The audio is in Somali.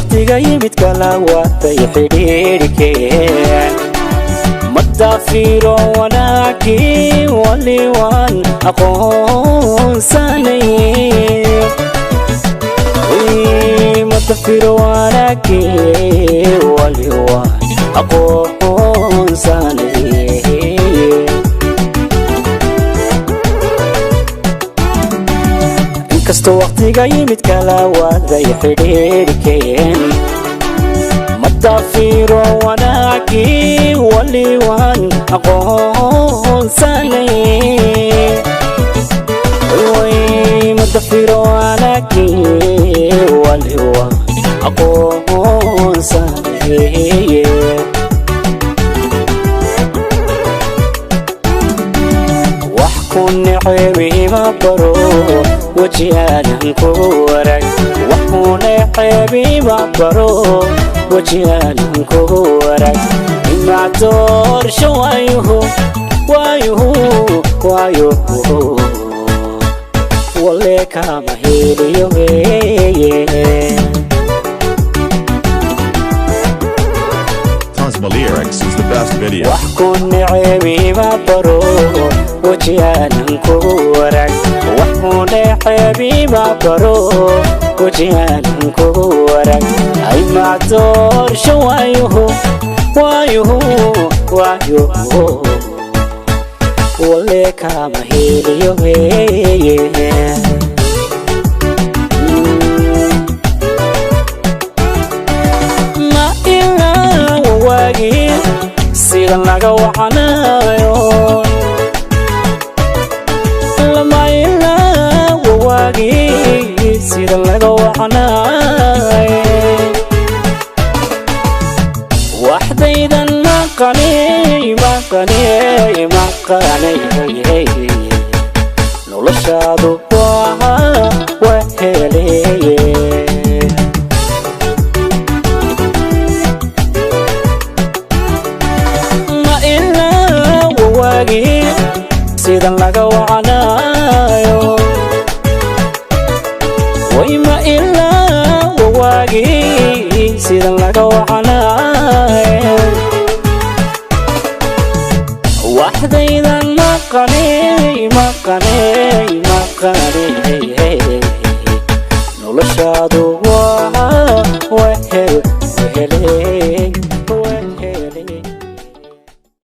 waqtiga yimid kala waatay xidhiidhkeen madafiro wanaagii waliwaan aqoonsanay madafiro wanaagii waliwaan aqoonsanay inkastoo waqtiga yimid kala waatay xidhiidhkeen madafiro wanaagii waliwaan aqoonsanay madafiro wanaagii waliwaan aqoonsanay wax ku necbi ma baro wajiyaanan ku warag wax ku necbi ma baro وجيانا كورك إما تورش وايوه وليك مهيلي Cosmo Lyrics is the best video. وحكون نعيبي ما برو وجيانا كورك وحكون نعيبي ما برو وجيانا كورك أي ما تورش وايوه وليك مهيلي ما إلا وواقي سيدا لغا وعنايو لما إلا وواقي سيدا لغا وعنايو وحديدا ما قاني نولشادو وهلي ما إلا وواقي سيدا لغا وعنايو وما إلا وواقي سيدا لغا وعنايو وحديدا ما قاني نولشادو